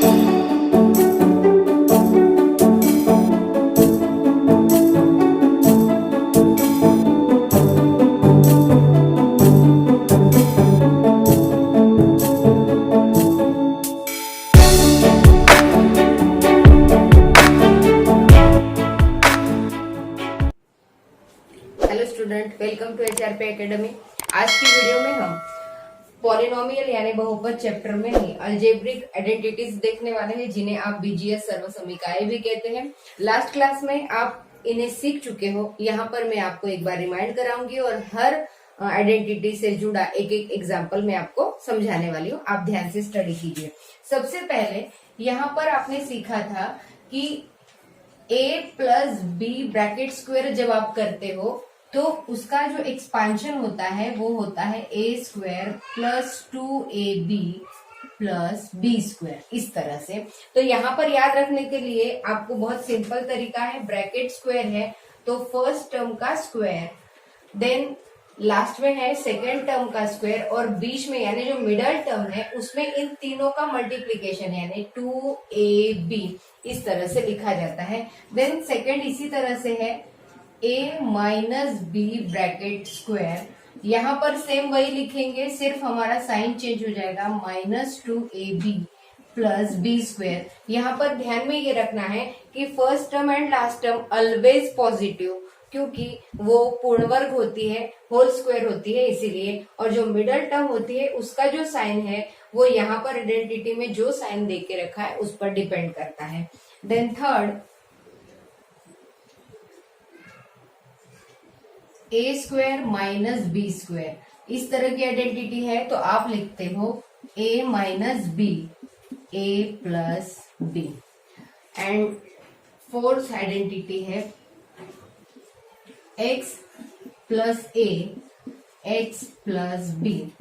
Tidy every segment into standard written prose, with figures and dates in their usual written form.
Hello student, welcome to HRP academy. आज की video में हम पॉलिनोमियल यानी बहुपद चैप्टर में ही अलजेब्रिक आइडेंटिटीज देखने वाले हैं, जिन्हें आप बीजीएस सर्वसमीकाएं भी कहते हैं। लास्ट क्लास में आप इन्हें सीख चुके हो। यहाँ पर मैं आपको एक बार रिमाइंड कराऊंगी और हर आइडेंटिटी से जुड़ा एक एक एग्जाम्पल मैं आपको समझाने वाली हूँ। आप ध्यान से स्टडी कीजिए। सबसे पहले यहाँ पर आपने सीखा था कि a plus B bracket square जब आप करते हो तो उसका जो एक्सपांशन होता है वो होता है a square plus 2ab plus B square, इस तरह से। तो यहाँ पर याद रखने के लिए आपको बहुत सिंपल तरीका है। ब्रैकेट स्क्वायर है तो फर्स्ट टर्म का स्क्वायर, देन लास्ट में है सेकेंड टर्म का स्क्वायर, और बीच में यानी जो मिडल टर्म है उसमें इन तीनों का मल्टीप्लीकेशन यानी 2ab, इस तरह से लिखा जाता है। देन सेकेंड इसी तरह से है a minus B bracket square. यहाँ पर सेम वही लिखेंगे, सिर्फ हमारा साइन चेंज हो जाएगा, minus 2ab plus B square. यहाँ पर ध्यान में ये रखना है कि first term and last term always positive, क्योंकि वो पूर्ण वर्ग होती है, होल स्क्वायर होती है इसीलिए। और जो मिडल टर्म होती है उसका जो साइन है वो यहाँ पर आइडेंटिटी में जो साइन दे के रखा है उस पर डिपेंड करता है। Then third A square minus B square, इस तरह की आइडेंटिटी है तो आप लिखते हो a minus B, A plus B. And fourth identity है x plus A, X plus B.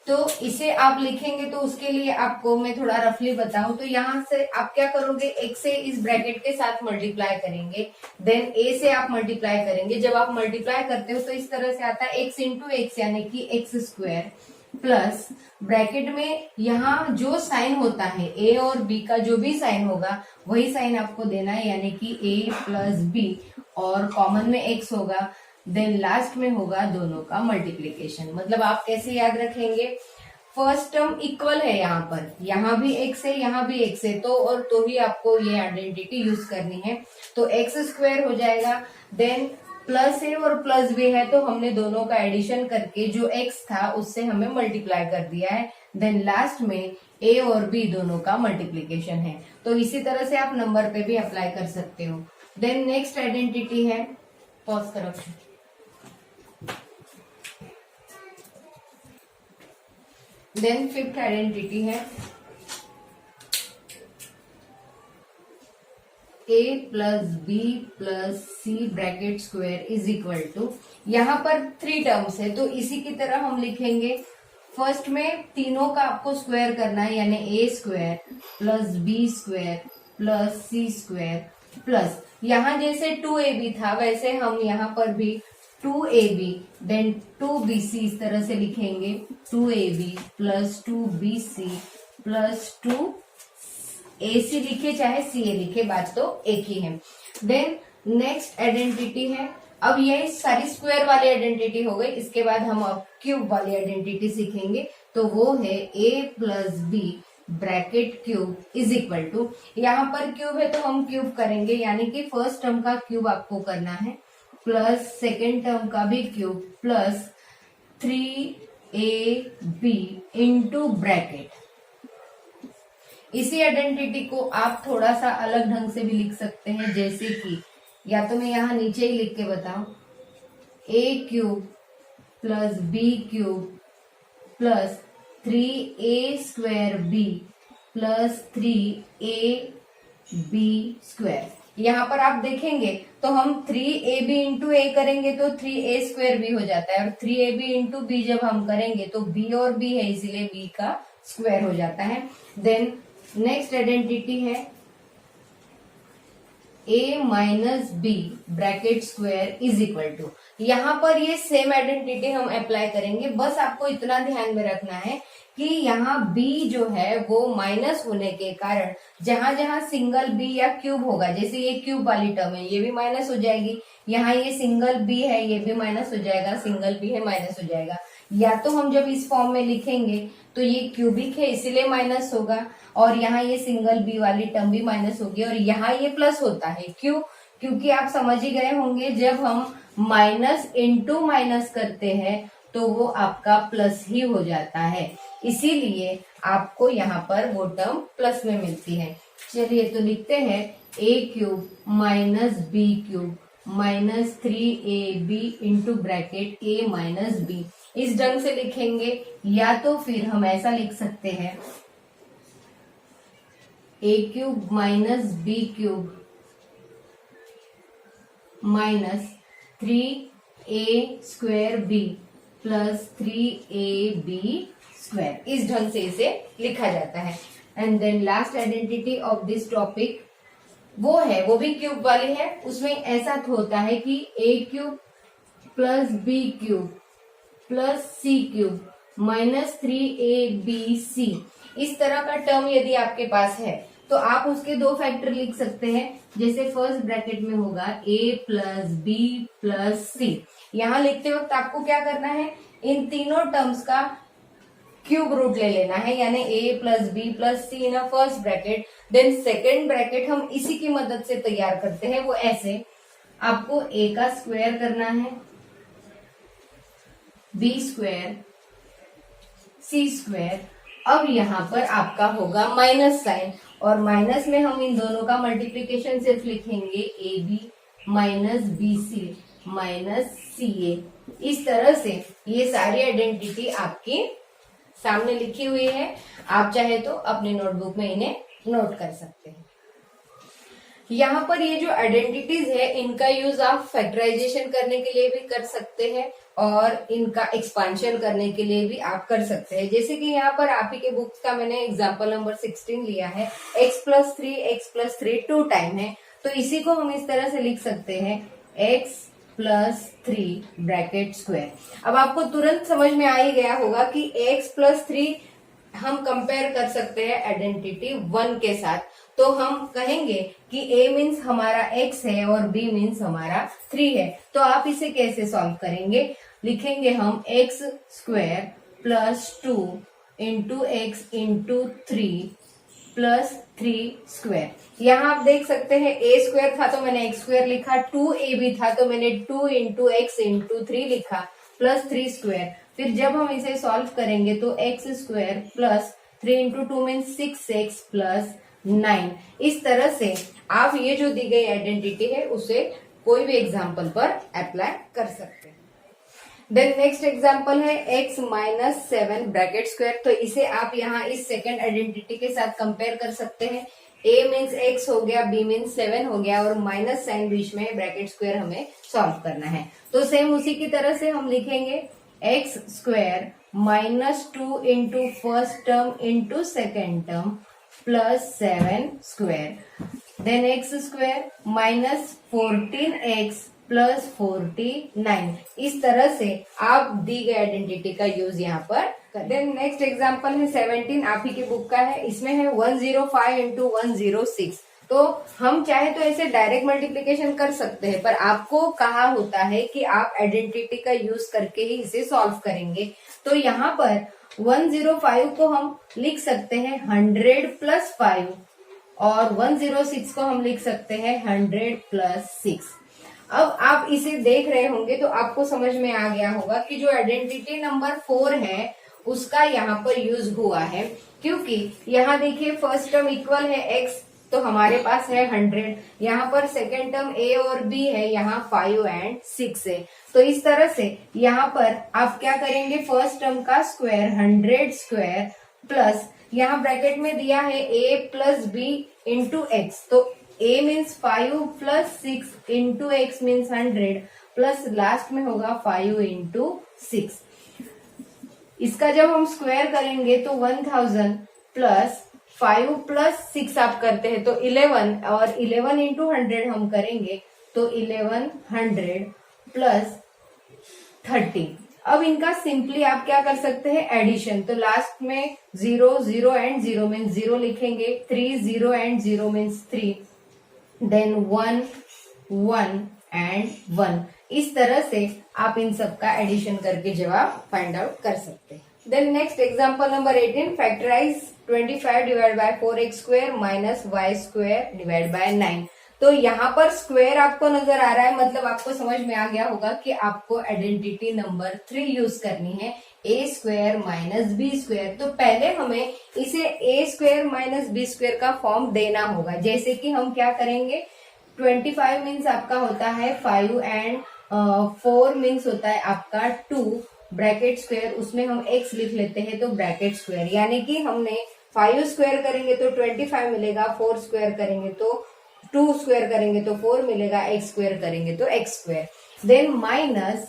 तो इसे आप लिखेंगे तो उसके लिए आपको मैं थोड़ा रफली बताऊं तो यहाँ से आप क्या करोगे, x से इस ब्रैकेट के साथ मल्टीप्लाई करेंगे, देन a से आप मल्टीप्लाई करेंगे। जब आप मल्टीप्लाई करते हो तो इस तरह से आता है x इंटू एक्स यानी कि एक्स स्क्वायर, प्लस ब्रैकेट में यहाँ जो साइन होता है a और b का जो भी साइन होगा वही साइन आपको देना है, यानी कि a प्लस b, और कॉमन में x होगा, देन लास्ट में होगा दोनों का मल्टीप्लीकेशन। मतलब आप कैसे याद रखेंगे, फर्स्ट टर्म इक्वल है यहाँ पर, यहाँ भी x है यहाँ भी x है, तो ही आपको ये आइडेंटिटी यूज करनी है। तो एक्स स्क्वायर हो जाएगा, देन प्लस है और प्लस भी है तो हमने दोनों का एडिशन करके जो x था उससे हमें मल्टीप्लाई कर दिया है, देन लास्ट में a और b दोनों का मल्टीप्लीकेशन है। तो इसी तरह से आप नंबर पे भी अप्लाई कर सकते हो। देन नेक्स्ट आइडेंटिटी है, पॉज करो। देन फिफ्थ आइडेंटिटी है a plus B plus C bracket square is equal to, यहाँ पर 3 टर्म्स है तो इसी की तरह हम लिखेंगे। फर्स्ट में तीनों का आपको स्क्वायर करना है, यानी a square plus B square plus C square, plus यहाँ जैसे 2ab था वैसे हम यहाँ पर भी 2ab देन 2bc इस तरह से लिखेंगे, 2ab plus 2bc plus 2ac लिखे चाहे ca लिखे, बात तो एक ही है। देन नेक्स्ट आइडेंटिटी है, अब ये सारी स्क्वायर वाली आइडेंटिटी हो गई, इसके बाद हम अब क्यूब वाली आइडेंटिटी सीखेंगे। तो वो है a plus B bracket cube is equal to, यहाँ पर क्यूब है तो हम क्यूब करेंगे, यानी कि फर्स्ट टर्म का क्यूब आपको करना है, प्लस सेकेंड टर्म का भी cube, plus 3ab into bracket. इसी आइडेंटिटी को आप थोड़ा सा अलग ढंग से भी लिख सकते हैं, जैसे कि या तो मैं यहाँ नीचे ही लिख के बताऊं, a cube plus B cube plus 3a square B plus 3ab square. यहाँ पर आप देखेंगे तो हम 3ab इंटू ए करेंगे तो 3a स्क्वायर भी हो जाता है, और 3ab इंटू बी जब हम करेंगे तो b और b है इसलिए b का स्क्वायर हो जाता है। देन नेक्स्ट आइडेंटिटी है a minus B bracket square is equal to, यहाँ पर ये सेम आइडेंटिटी हम अप्लाई करेंगे। बस आपको इतना ध्यान में रखना है कि यहाँ b जो है वो माइनस होने के कारण जहां जहां सिंगल b या क्यूब होगा, जैसे ये क्यूब वाली टर्म है ये भी माइनस हो जाएगी, यहाँ ये सिंगल b है ये भी माइनस हो जाएगा, सिंगल b है माइनस हो जाएगा। या तो हम जब इस फॉर्म में लिखेंगे तो ये क्यूबिक है इसीलिए माइनस होगा, और यहाँ ये सिंगल b वाली टर्म भी माइनस होगी, और यहाँ ये प्लस होता है। क्यों? क्योंकि आप समझ ही गए होंगे जब हम माइनस इंटू माइनस करते हैं तो वो आपका प्लस ही हो जाता है, इसीलिए आपको यहाँ पर वो टर्म प्लस में मिलती है। चलिए तो लिखते हैं a cube minus B cube minus 3ab into bracket a minus b। इस ढंग से लिखेंगे, या तो फिर हम ऐसा लिख सकते हैं a cube minus B cube minus 3a square b plus 3ab square, इस ढंग से इसे लिखा जाता है। And then last identity of this topic वो भी क्यूब वाली है, उसमें ऐसा होता है कि a cube plus b cube plus c cube minus 3abc, इस तरह का टर्म यदि आपके पास है तो आप उसके दो फैक्टर लिख सकते हैं। जैसे फर्स्ट ब्रैकेट में होगा a plus B plus c। यहाँ लिखते वक्त आपको क्या करना है, इन तीनों टर्म्स का क्यूब रूट ले लेना है, यानी a plus B plus C in first bracket. Then second bracket हम इसी की मदद से तैयार करते हैं, वो ऐसे, आपको a का स्क्वायर करना है, b स्क्वायर c स्क्वायर। अब यहाँ पर आपका होगा माइनस साइन, और माइनस में हम इन दोनों का मल्टीप्लीकेशन सिर्फ लिखेंगे A B minus B C minus C A. इस तरह से ये सारी आइडेंटिटी आपकी सामने लिखी हुई है, आप चाहे तो अपने नोटबुक में इन्हें नोट कर सकते हैं। यहाँ पर ये जो आइडेंटिटीज है इनका यूज आप फैक्टराइजेशन करने के लिए भी कर सकते हैं और इनका एक्सपांशन करने के लिए भी आप कर सकते हैं। जैसे कि यहाँ पर आप ही के बुक्स का मैंने एग्जांपल नंबर 16 लिया है, x प्लस 3 2 टाइम है, तो इसी को हम इस तरह से लिख सकते हैं x प्लस 3 ब्रैकेट स्क्वायर। अब आपको तुरंत समझ में आ ही गया होगा कि x प्लस 3 हम कंपेयर कर सकते हैं आइडेंटिटी 1 के साथ, तो हम कहेंगे कि a मीन्स हमारा x है और b मीन्स हमारा 3 है। तो आप इसे कैसे सॉल्व करेंगे, लिखेंगे हम x square plus 2 into x into 3 plus 3 square. यहाँ आप देख सकते हैं a स्क्वायर था तो मैंने x स्क्वायर लिखा, 2ab था तो मैंने 2 इंटू एक्स इंटू 3 लिखा प्लस 3 स्क्वायर। फिर जब हम इसे सॉल्व करेंगे तो x square plus 3 into 2 means 6x plus 9। इस तरह से आप ये जो दी गई आइडेंटिटी है उसे कोई भी एग्जाम्पल पर अप्लाई कर सकते हैं। देन नेक्स्ट एग्जाम्पल है x माइनस 7 ब्रैकेट स्क्वायर। तो इसे आप यहाँ इस सेकेंड आइडेंटिटी के साथ कंपेयर कर सकते हैं। a मीन्स x हो गया, b मीन्स 7 हो गया और माइनस साइन बीच में ब्रैकेट स्क्वायर हमें सॉल्व करना है। तो सेम उसी की तरह से हम लिखेंगे x square minus 2 into first term into second term plus 7 square. Then x square minus 14x plus 49। इस तरह से आप दी गई आइडेंटिटी का यूज यहाँ पर करें। देन नेक्स्ट एग्जांपल है 17, आप ही की बुक का है, इसमें है 105 इंटू 106। तो हम चाहे तो ऐसे डायरेक्ट मल्टीप्लीकेशन कर सकते हैं, पर आपको कहा होता है कि आप आइडेंटिटी का यूज करके ही इसे सॉल्व करेंगे। तो यहाँ पर 105 को हम लिख सकते हैं 100 प्लस 5 और 106 को हम लिख सकते हैं 100 प्लस 6। अब आप इसे देख रहे होंगे तो आपको समझ में आ गया होगा कि जो आइडेंटिटी नंबर 4 है उसका यहाँ पर यूज हुआ है, क्योंकि यहाँ देखिए फर्स्ट टर्म इक्वल है x तो हमारे पास है 100, यहाँ पर सेकेंड टर्म a और b है, यहाँ 5 एंड 6 है। तो इस तरह से यहाँ पर आप क्या करेंगे, फर्स्ट टर्म का स्क्वायर 100 स्क्वायर प्लस यहाँ ब्रैकेट में दिया है a plus b into x, तो a means 5 plus 6 into x means 100 plus last में होगा 5 इंटू 6। इसका जब हम स्क्वायर करेंगे तो 1000 प्लस 5 प्लस 6 आप करते हैं तो 11, और 11 इंटू 100 हम करेंगे तो 1100 प्लस 30। अब इनका सिंपली आप क्या कर सकते हैं, एडिशन। तो लास्ट में 0 0 एंड 0 मीन्स 0 लिखेंगे, 3 0 एंड 0 मीन्स 3, देन 1 1 एंड 1। इस तरह से आप इन सब का एडिशन करके जवाब फाइंड आउट कर सकते हैं। Then next example number 18, factorize 25 divide by 4x square minus y square divide by 9। तो यहाँ पर स्क्वायर आपको नजर आ रहा है, मतलब आपको समझ में आ गया होगा कि आपको आइडेंटिटी नंबर 3 यूज करनी है, a square minus b square. तो पहले हमें इसे a square minus b square का फॉर्म देना होगा। जैसे कि हम क्या करेंगे, 25 मीन्स आपका होता है 5 एंड 4 मीन्स होता है आपका 2 ब्रैकेट स्क्वायर, उसमें हम x लिख लेते हैं तो ब्रैकेट स्क्वायर, यानी कि हमने 5 स्क्वायर करेंगे तो 25 मिलेगा, 4 स्क्वायर करेंगे तो 2 स्क्वायर करेंगे तो 4 मिलेगा, x स्क्वायर करेंगे तो x square, then minus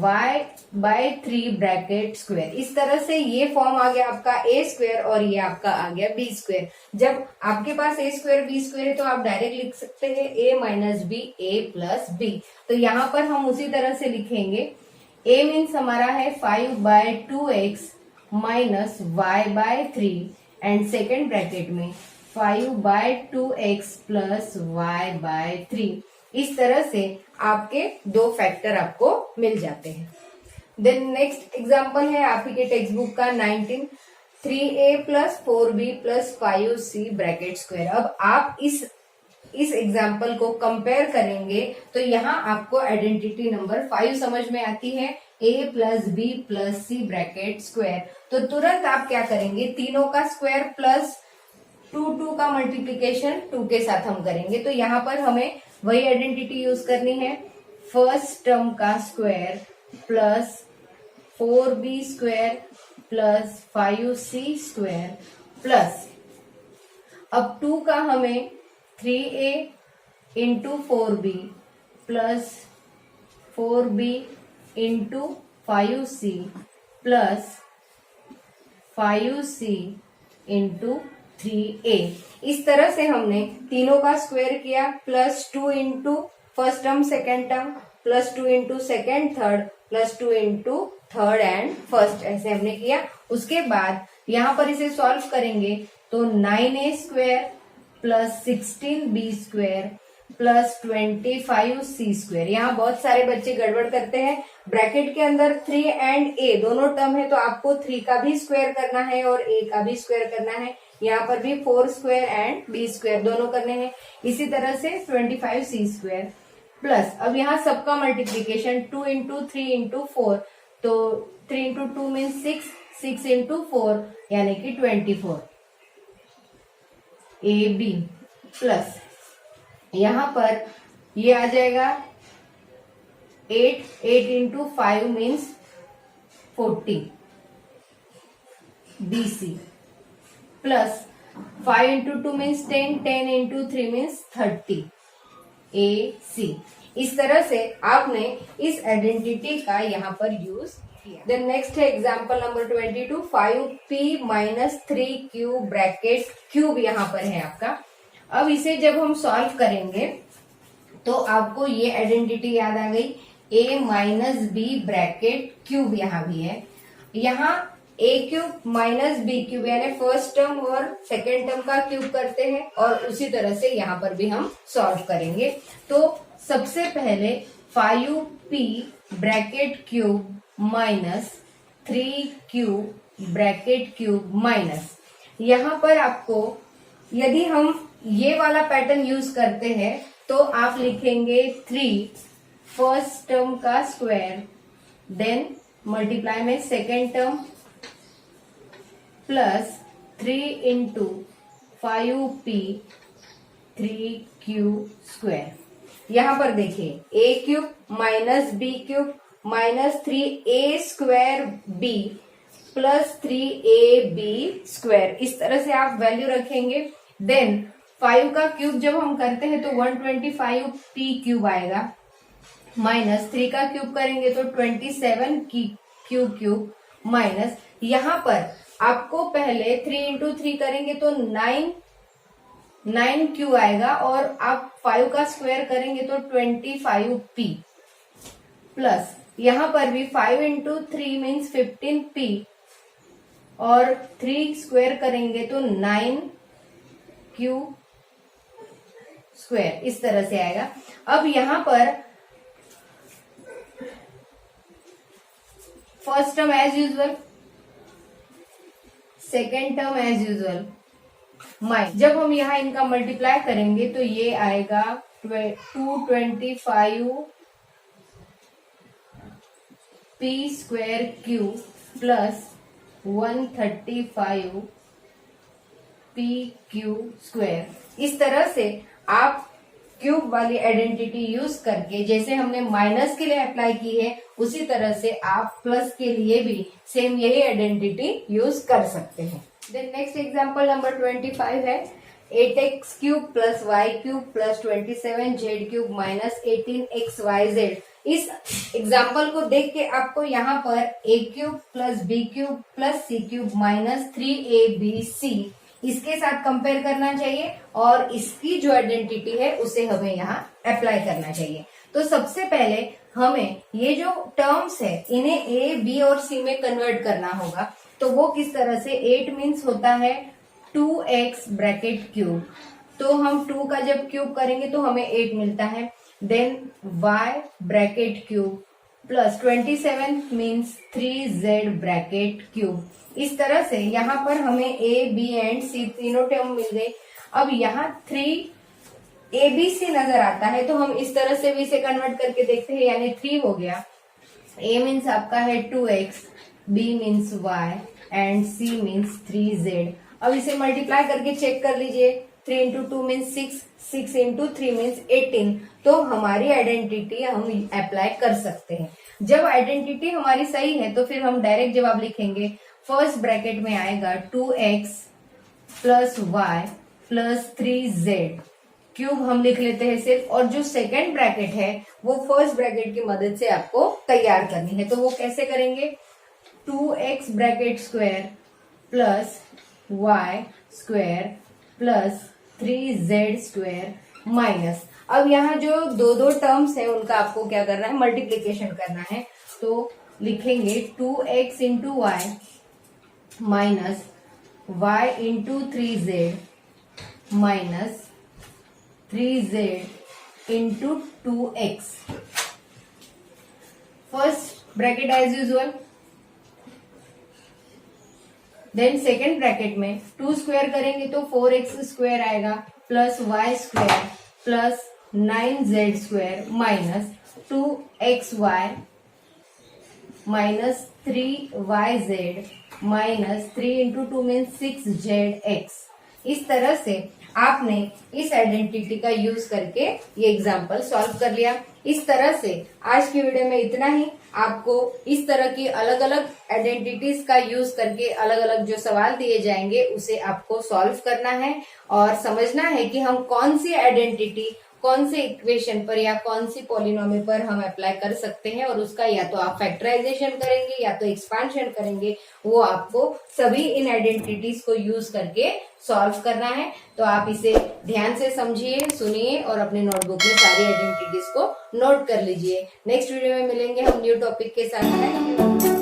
y by 3 bracket square. इस तरह से ये फॉर्म आ गया आपका a स्क्वायर और ये आपका आ गया b स्क्वायर। जब आपके पास a स्क्वायर b स्क्वायर है तो आप डायरेक्ट लिख सकते हैं a minus b a plus b। तो यहाँ पर हम उसी तरह से लिखेंगे, a मीन्स हमारा है 5 by 2x minus y by 3 and second bracket में 5 by 2x plus y by 3। इस तरह से आपके दो फैक्टर आपको मिल जाते हैं। देन नेक्स्ट एग्जांपल है आप ही के टेक्स्ट बुक का 19, 3a plus 4b plus 5c bracket square. अब आप इस एग्जाम्पल को कंपेयर करेंगे तो यहाँ आपको आइडेंटिटी नंबर 5 समझ में आती है, a plus b plus c bracket square. तो तुरंत आप क्या करेंगे, तीनों का स्क्वायर प्लस 2 का मल्टीप्लीकेशन 2 के साथ हम करेंगे। तो यहाँ पर हमें वही आइडेंटिटी यूज करनी है, फर्स्ट टर्म का square plus 4b square plus 5c square plus, अब 2 का हमें 3a into 4b plus 4b into 5c plus 5c into 3a। इस तरह से हमने तीनों का स्क्वायर किया, plus 2 into first term second term plus 2 into second third plus 2 into third and first, ऐसे हमने किया। उसके बाद यहाँ पर इसे सॉल्व करेंगे तो 9a square plus 16b square plus 25c square. यहाँ बहुत सारे बच्चे गड़बड़ करते हैं, ब्रैकेट के अंदर 3 एंड a दोनों टर्म है तो आपको 3 का भी स्क्वायर करना है और a का भी स्क्वायर करना है। यहाँ पर भी 4 स्क्वायर एंड b स्क्वायर दोनों करने हैं। इसी तरह से 25c स्क्वायर प्लस, अब यहाँ सबका मल्टीप्लीकेशन 2 इंटू 3 इंटू 4, तो 3 इंटू 2 मीन्स 6, 6 इंटू 4 यानी कि 24 ab प्लस, यहाँ पर ये आ जाएगा 8, 8 into 5 means 40 bc plus 5 into 2 means 10, 10 into 3 means 30 ac। इस तरह से आपने इस आइडेंटिटी का यहाँ पर यूज किया। देन नेक्स्ट है example number 22, 5p minus 3q bracket cube यहाँ पर है आपका। अब इसे जब हम सॉल्व करेंगे तो आपको ये आइडेंटिटी याद आ गई, a minus b bracket cube यहाँ भी है। यहाँ a cube minus b cube यानी फर्स्ट टर्म और सेकेंड टर्म का क्यूब करते हैं और उसी तरह से यहाँ पर भी हम सॉल्व करेंगे। तो सबसे पहले 5p bracket cube minus 3q bracket cube minus, यहाँ पर आपको यदि हम ये वाला पैटर्न यूज करते हैं तो आप लिखेंगे 3 फर्स्ट टर्म का स्क्वायर देन मल्टीप्लाई में second term plus 3 into 5p 3q square. यहाँ पर देखिए a cube minus b cube minus 3a square b plus 3ab square, इस तरह से आप वैल्यू रखेंगे। देन 5 का क्यूब जब हम करते हैं तो 125p क्यूब आएगा, माइनस 3 का क्यूब करेंगे तो 27 की क्यूब माइनस, यहाँ पर आपको पहले 3 इंटू 3 करेंगे तो 9q आएगा और आप 5 का स्क्वायर करेंगे तो 25p प्लस, यहाँ पर भी 5 इंटू 3 मीन्स 15p और 3 स्क्वायर करेंगे तो 9q स्क्वायर, इस तरह से आएगा। अब यहाँ पर first term as usual, second term as usual, जब हम यहाँ इनका मल्टीप्लाई करेंगे तो ये आएगा 225 p square Q plus 135 p Q square. इस तरह से आप क्यूब वाली आइडेंटिटी यूज करके, जैसे हमने माइनस के लिए अप्लाई की है, उसी तरह से आप प्लस के लिए भी सेम यही आइडेंटिटी यूज कर सकते हैं। देन नेक्स्ट एग्जांपल नंबर 25 है 8x cube plus y cube plus 27z cube minus 18xyz। इस एग्जाम्पल को देख के आपको यहाँ पर a cube plus b cube plus c cube minus 3abc इसके साथ कंपेयर करना चाहिए और इसकी जो आइडेंटिटी है उसे हमें यहाँ अप्लाई करना चाहिए। तो सबसे पहले हमें ये जो टर्म्स है इन्हें a, b और c में कन्वर्ट करना होगा। तो वो किस तरह से, 8 मीन्स होता है 2x ब्रैकेट क्यूब, तो हम 2 का जब क्यूब करेंगे तो हमें 8 मिलता है। Then y bracket cube plus 27 means 3z bracket cube. इस तरह से यहाँ पर हमें a, b एंड c तीनों टर्म मिल गए। अब यहाँ 3abc नजर आता है तो हम इस तरह से भी इसे कन्वर्ट करके देखते हैं, यानी 3 हो गया। a मीन्स आपका है 2x, b means y and c means 3z। अब इसे मल्टीप्लाई करके चेक कर लीजिए, 3 इंटू 2 मीन्स 6, 6 इंटू 3 मीन्स 18। तो हमारी आइडेंटिटी हम अप्लाई कर सकते हैं। जब आइडेंटिटी हमारी सही है तो फिर हम डायरेक्ट जवाब लिखेंगे। फर्स्ट ब्रैकेट में आएगा 2x plus y plus 3z cube हम लिख लेते हैं सिर्फ, और जो सेकेंड ब्रैकेट है वो फर्स्ट ब्रैकेट की मदद से आपको तैयार करनी है। तो वो कैसे करेंगे, 2x bracket square plus y square plus 3z square minus, अब यहाँ जो दो टर्म्स है उनका आपको क्या करना है, मल्टीप्लीकेशन करना है। तो लिखेंगे 2x into y minus y into 3z minus 3z into 2x। First bracket as usual, then second bracket में 2 स्क्वायर करेंगे तो 4x स्क्वायर आएगा plus y square plus 9z square minus 2xy minus 3yz minus 3 into 2 means 6zx। इस तरह से आपने इस identity का यूज करके ये एग्जाम्पल सॉल्व कर लिया। इस तरह से आज की वीडियो में इतना ही। आपको इस तरह की अलग अलग आइडेंटिटीज का यूज करके अलग अलग जो सवाल दिए जाएंगे उसे आपको सॉल्व करना है और समझना है कि हम कौन सी आइडेंटिटी कौन से इक्वेशन पर या कौन सी पॉलिनोमियल पर हम अप्लाई कर सकते हैं, और उसका या तो आप फैक्टराइजेशन करेंगे या तो एक्सपांशन करेंगे, वो आपको सभी इन आइडेंटिटीज को यूज करके सॉल्व करना है। तो आप इसे ध्यान से समझिए, सुनिए और अपने नोटबुक में सारी आइडेंटिटीज को नोट कर लीजिए। नेक्स्ट वीडियो में मिलेंगे हम न्यू टॉपिक के साथ।